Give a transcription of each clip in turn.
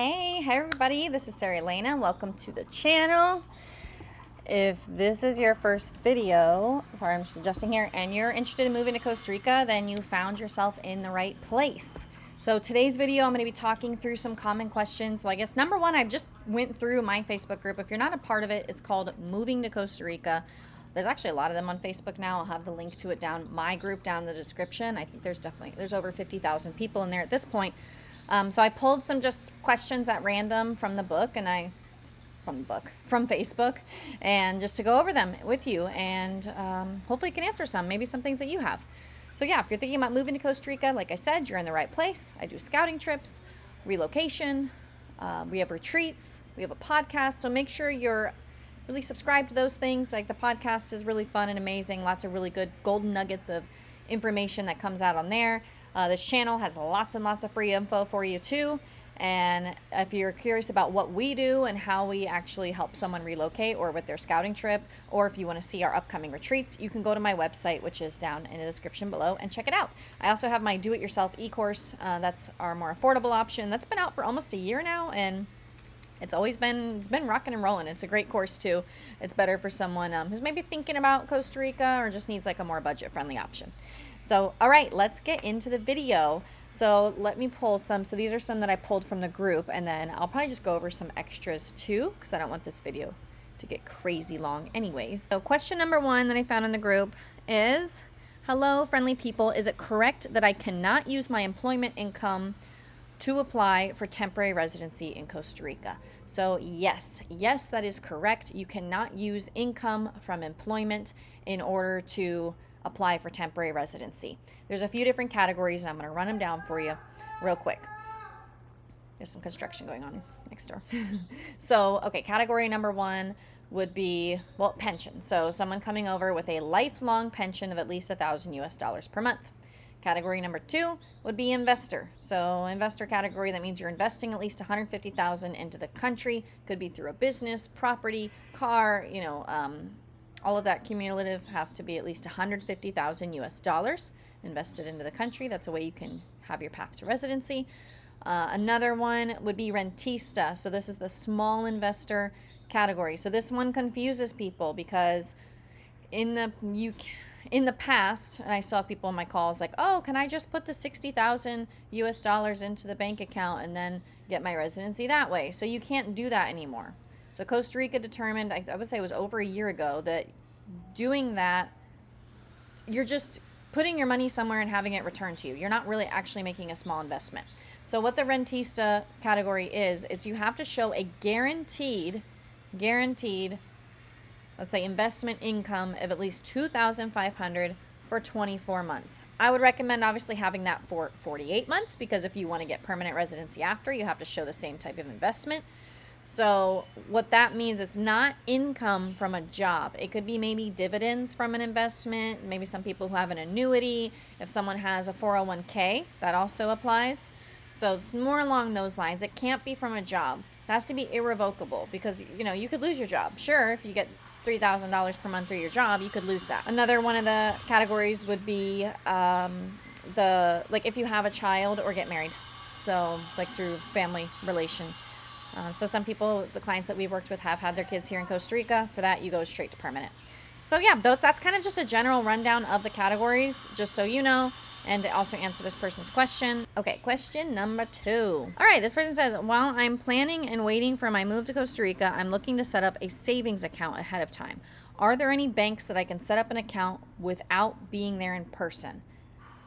Hey everybody, this is Sarah Elena. Welcome to the channel. If this is your first video, sorry, I'm just adjusting here, and you're interested in moving to Costa Rica, then you found yourself in the right place. So today's video, I'm going to be talking through some common questions. So I guess number one, I just went through my Facebook group. If you're not a part of it, it's called Moving to Costa Rica. There's actually a lot of them on Facebook now. I'll have the link to it down my group down in the description. I think there's over 50,000 people in there at this point. So I pulled some just questions at random from the book, from Facebook, and just to go over them with you, and hopefully you can answer some, maybe some things that you have. So yeah, if you're thinking about moving to Costa Rica, like I said, you're in the right place. I do scouting trips, relocation, we have retreats, we have a podcast, so make sure you're really subscribed to those things. Like the podcast is really fun and amazing, lots of really good golden nuggets of information that comes out on there. This channel has lots and lots of free info for you too. And if you're curious about what we do and how we actually help someone relocate or with their scouting trip, or if you want to see our upcoming retreats, you can go to my website, which is down in the description below, and check it out. I also have my do-it-yourself e-course. That's our more affordable option. That's been out for almost a year now, and it's been rocking and rolling. It's a great course too. It's better for someone who's maybe thinking about Costa Rica or just needs like a more budget-friendly option. So, all right, let's get into the video. So let me pull some. So these are some that I pulled from the group, and then I'll probably just go over some extras too, because I don't want this video to get crazy long anyways. So question number one that I found in the group is, hello, friendly people. Is it correct that I cannot use my employment income to apply for temporary residency in Costa Rica? So yes, that is correct. You cannot use income from employment in order to apply for temporary residency. There's a few different categories, and I'm going to run them down for you real quick. There's some construction going on next door. So, okay, category number one would be, well, pension. So someone coming over with a lifelong pension of at least $1,000 per month. Category number two would be investor. So investor category, that means you're investing at least $150,000 into the country. Could be through a business, property, car, all of that cumulative has to be at least $150,000 invested into the country. That's a way you can have your path to residency. Another one would be rentista. So this is the small investor category. So this one confuses people because in the past, and I still have people on my calls like, oh, can I just put the $60,000 into the bank account and then get my residency that way? So you can't do that anymore. So Costa Rica determined, I would say it was over a year ago, that doing that, you're just putting your money somewhere and having it returned to you. You're not really actually making a small investment. So what the rentista category is you have to show a guaranteed, let's say investment income of at least $2,500 for 24 months. I would recommend obviously having that for 48 months, because if you want to get permanent residency after, you have to show the same type of investment. So what that means, it's not income from a job. It could be maybe dividends from an investment, maybe some people who have an annuity. If someone has a 401k, that also applies. So it's more along those lines. It can't be from a job. It has to be irrevocable, because you could lose your job. Sure, if you get $3,000 per month through your job, you could lose that. Another one of the categories would be if you have a child or get married. So like through family relation. So some people, the clients that we've worked with, have had their kids here in Costa Rica. For that, you go straight to permanent. So yeah, that's kind of just a general rundown of the categories, just so you know, and to also answer this person's question. Okay, question number two. All right, this person says, while I'm planning and waiting for my move to Costa Rica, I'm looking to set up a savings account ahead of time. Are there any banks that I can set up an account without being there in person?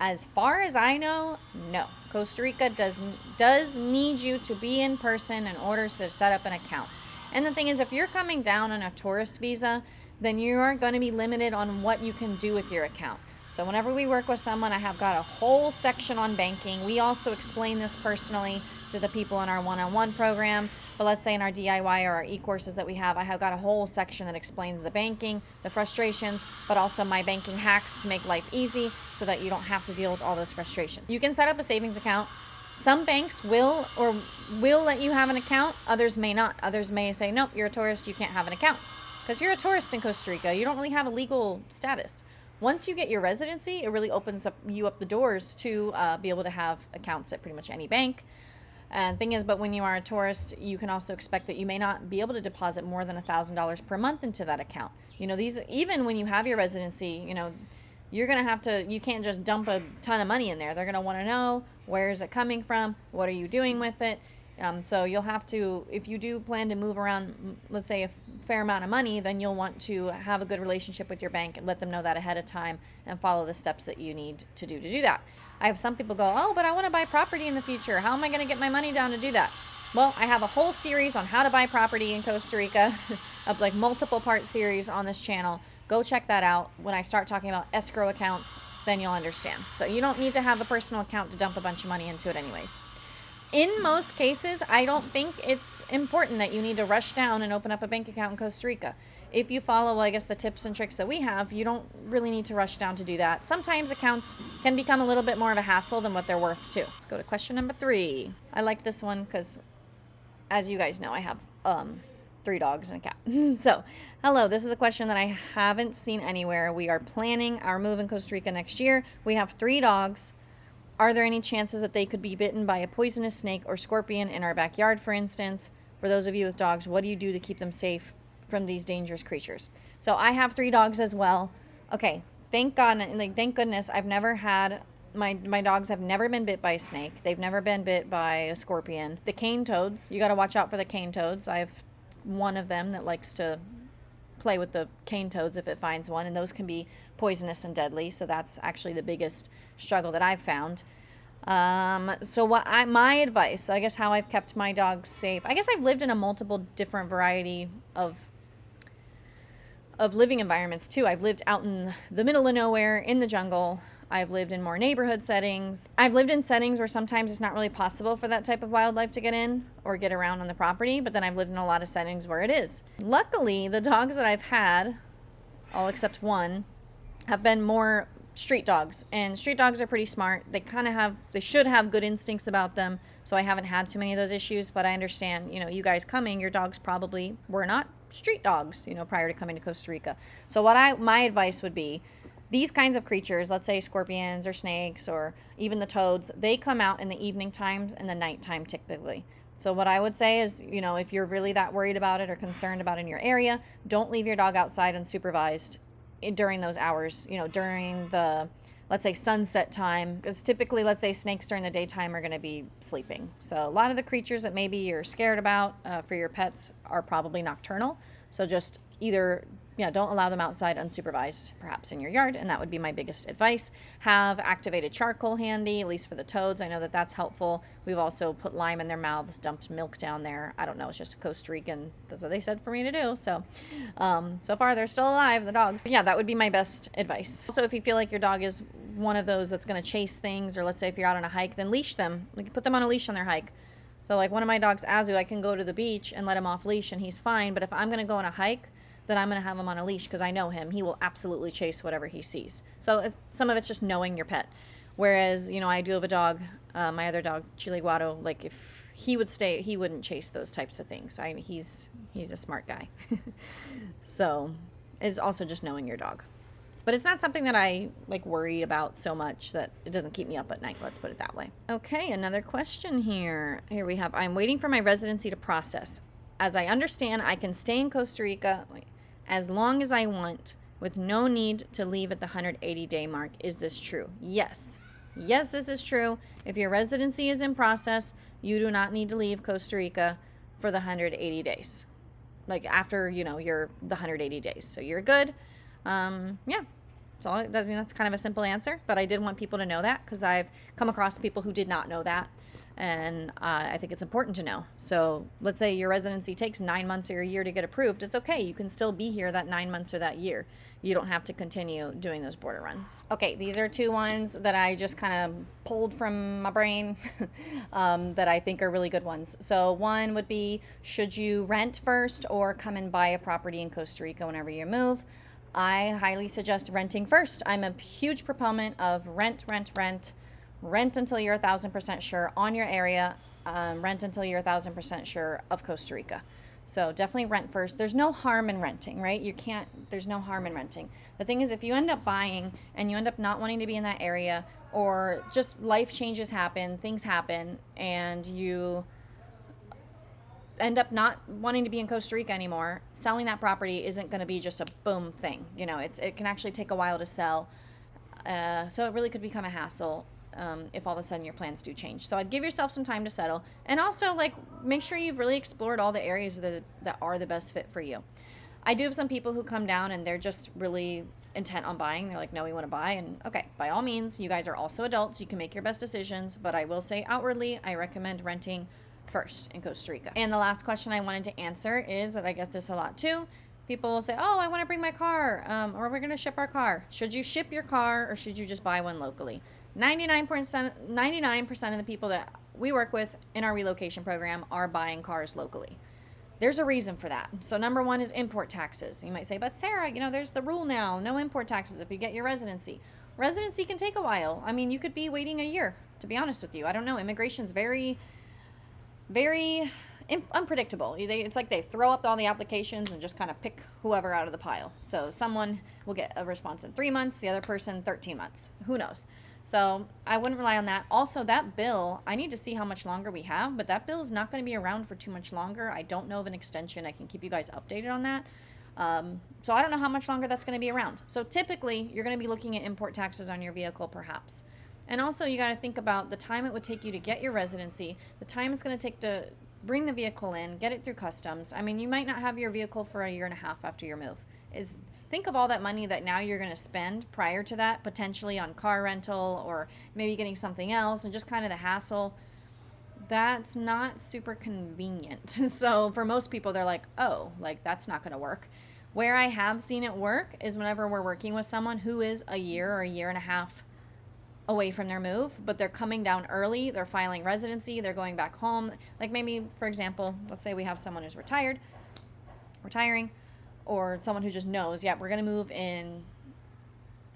As far as I know, no. Costa Rica does need you to be in person in order to set up an account. And the thing is, if you're coming down on a tourist visa, then you are going to be limited on what you can do with your account. So whenever we work with someone, I have got a whole section on banking. We also explain this personally to the people in our one-on-one program. But let's say in our DIY or our e-courses that we have, I have got a whole section that explains the banking, the frustrations, but also my banking hacks to make life easy so that you don't have to deal with all those frustrations. You can set up a savings account. Some banks will let you have an account. Others may not. Others may say, nope, you're a tourist, you can't have an account. Because you're a tourist in Costa Rica. You don't really have a legal status. Once you get your residency, it really opens up the doors to be able to have accounts at pretty much any bank. And thing is, but when you are a tourist, you can also expect that you may not be able to deposit more than $1,000 per month into that account. You know, these, even when you have your residency, you know, you're going to have to, you can't just dump a ton of money in there. They're going to want to know, where is it coming from? What are you doing with it? So you'll have to, if you do plan to move around, let's say a fair amount of money, then you'll want to have a good relationship with your bank and let them know that ahead of time and follow the steps that you need to do that. I have some people go, oh, but I want to buy property in the future. How am I going to get my money down to do that? Well, I have a whole series on how to buy property in Costa Rica, of like multiple part series on this channel. Go check that out. When I start talking about escrow accounts, then you'll understand. So you don't need to have a personal account to dump a bunch of money into it anyways. In most cases, I don't think it's important that you need to rush down and open up a bank account in Costa Rica. If you follow, I guess, the tips and tricks that we have, you don't really need to rush down to do that. Sometimes accounts can become a little bit more of a hassle than what they're worth too. Let's go to question number 3. I like this one because, as you guys know, I have 3 dogs and a cat. So, hello, this is a question that I haven't seen anywhere. We are planning our move in Costa Rica next year. We have 3 dogs. Are there any chances that they could be bitten by a poisonous snake or scorpion in our backyard, for instance? For those of you with dogs, what do you do to keep them safe from these dangerous creatures? So I have 3 dogs as well. Okay, thank God, like thank goodness I've never had, my dogs have never been bit by a snake. They've never been bit by a scorpion. The cane toads, you got to watch out for the cane toads. I have one of them that likes to play with the cane toads if it finds one, and those can be poisonous and deadly. So that's actually the biggest struggle that I've found. So my advice, so I guess how I've kept my dogs safe, I guess I've lived in a multiple different variety of living environments too. I've lived out in the middle of nowhere in the jungle. I've lived in more neighborhood settings. I've lived in settings where sometimes it's not really possible for that type of wildlife to get in or get around on the property, but then I've lived in a lot of settings where it is. Luckily, the dogs that I've had, all except one, have been more street dogs, and street dogs are pretty smart. They should have good instincts about them, so I haven't had too many of those issues, but I understand, you know, you guys coming, your dogs probably were not street dogs, you know, prior to coming to Costa Rica. So my advice would be, these kinds of creatures, let's say scorpions or snakes or even the toads, they come out in the evening times and the nighttime typically. So what I would say is, you know, if you're really that worried about it or concerned about it in your area, don't leave your dog outside unsupervised during those hours, you know, during the, let's say, sunset time, because typically, let's say, snakes during the daytime are going to be sleeping. So a lot of the creatures that maybe you're scared about for your pets are probably nocturnal. So just either, yeah, don't allow them outside unsupervised, perhaps in your yard, and that would be my biggest advice. Have activated charcoal handy, at least for the toads. I know that that's helpful. We've also put lime in their mouths, dumped milk down there. I don't know, it's just a Costa Rican, that's what they said for me to do. So, so far they're still alive, the dogs. Yeah, that would be my best advice. Also, if you feel like your dog is one of those that's going to chase things, or let's say if you're out on a hike, then leash them. Like, put them on a leash on their hike. So like one of my dogs, Azu, I can go to the beach and let him off leash and he's fine. But if I'm going to go on a hike, then I'm going to have him on a leash because I know him. He will absolutely chase whatever he sees. So some of it's just knowing your pet. Whereas, you know, I do have a dog, my other dog, Chiliguado, like if he would stay, he wouldn't chase those types of things. He's a smart guy. So it's also just knowing your dog. But it's not something that I like worry about so much that it doesn't keep me up at night. Let's put it that way. Okay, another question here. Here we have, I'm waiting for my residency to process. As I understand, I can stay in Costa Rica as long as I want with no need to leave at the 180-day mark. Is this true? Yes. Yes, this is true. If your residency is in process, you do not need to leave Costa Rica for the 180 days. Like after, you know, the 180 days. So you're good. Yeah. So I mean, that's kind of a simple answer, but I did want people to know that because I've come across people who did not know that. And I think it's important to know. So let's say your residency takes 9 months or a year to get approved. It's okay. You can still be here that 9 months or that year. You don't have to continue doing those border runs. Okay, these are 2 ones that I just kind of pulled from my brain that I think are really good ones. So one would be, should you rent first or come and buy a property in Costa Rica whenever you move? I highly suggest renting first. I'm a huge proponent of rent until you're 1,000% sure on your area, rent until you're 1,000% sure of Costa Rica. So definitely rent first. There's no harm in renting, right? There's no harm in renting. The thing is, if you end up buying and you end up not wanting to be in that area, or just life changes happen, things happen, and you end up not wanting to be in Costa Rica anymore, selling that property isn't going to be just a boom thing. You know, it can actually take a while to sell. So it really could become a hassle if all of a sudden your plans do change. So I'd give yourself some time to settle. And also, like, make sure you've really explored all the areas that are the best fit for you. I do have some people who come down and they're just really intent on buying. They're like, no, we want to buy. And okay, by all means, you guys are also adults. You can make your best decisions. But I will say outwardly, I recommend renting first in Costa Rica. And the last question I wanted to answer is that I get this a lot too. People will say, oh, I want to bring my car, or we're going to ship our car. Should you ship your car or should you just buy one locally? 99% of the people that we work with in our relocation program are buying cars locally. There's a reason for that. So number one is import taxes. You might say, but Sarah, you know, there's the rule now, no import taxes if you get your residency. Residency can take a while. I mean, you could be waiting a year, to be honest with you. I don't know. Immigration's very unpredictable. It's like they throw up all the applications and just kind of pick whoever out of the pile. So someone will get a response in 3 months, the other person 13 months. Who knows? So I wouldn't rely on that. Also, that bill, I need to see how much longer we have, but that bill is not going to be around for too much longer. I don't know of an extension. I can keep you guys updated on that. So I don't know how much longer that's going to be around. So typically, you're going to be looking at import taxes on your vehicle, perhaps. And also, you got to think about the time it would take you to get your residency, the time it's going to take to bring the vehicle in, get it through customs. I mean, you might not have your vehicle for a year and a half after your move. Think of all that money that now you're going to spend prior to that, potentially on car rental or maybe getting something else, and just kind of the hassle. That's not super convenient. So for most people, they're like, oh, like that's not going to work. Where I have seen it work is whenever we're working with someone who is a year or a year and a half away from their move, but they're coming down early, they're filing residency, they're going back home. Like maybe, for example, let's say we have someone who's retiring, or someone who just knows, yeah, we're going to move in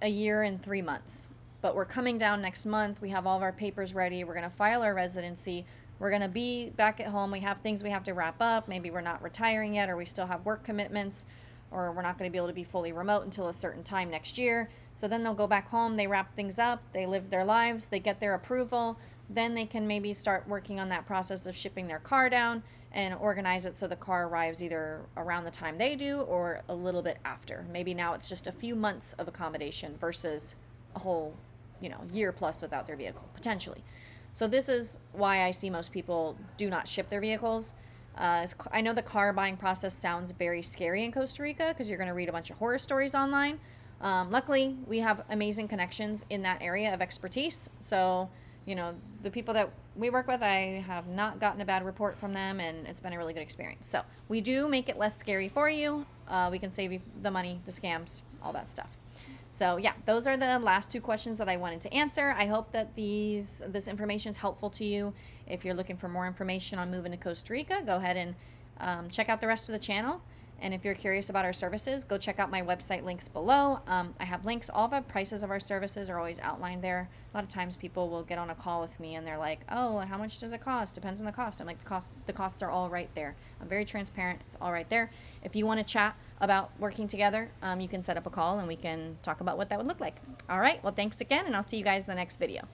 a year and 3 months, but we're coming down next month, we have all of our papers ready, we're going to file our residency, we're going to be back at home, we have things we have to wrap up, maybe we're not retiring yet, or we still have work commitments, or we're not going to be able to be fully remote until a certain time next year. So then they'll go back home, they wrap things up, they live their lives, they get their approval, then they can maybe start working on that process of shipping their car down and organize it so the car arrives either around the time they do or a little bit after. Maybe now it's just a few months of accommodation versus a whole, year plus without their vehicle, potentially. So this is why I see most people do not ship their vehicles. I know the car buying process sounds very scary in Costa Rica because you're going to read a bunch of horror stories online. Luckily, we have amazing connections in that area of expertise. So, the people that we work with, I have not gotten a bad report from them, and it's been a really good experience. So we do make it less scary for you. We can save you the money, the scams, all that stuff. So yeah, those are the last two questions that I wanted to answer. I hope that this information is helpful to you. If you're looking for more information on moving to Costa Rica, go ahead and check out the rest of the channel. And if you're curious about our services, go check out my website links below. I have links. All the prices of our services are always outlined there. A lot of times people will get on a call with me and they're like, oh, how much does it cost? Depends on the cost. I'm like, the costs are all right there. I'm very transparent. It's all right there. If you want to chat about working together, you can set up a call and we can talk about what that would look like. All right. Well, thanks again, and I'll see you guys in the next video.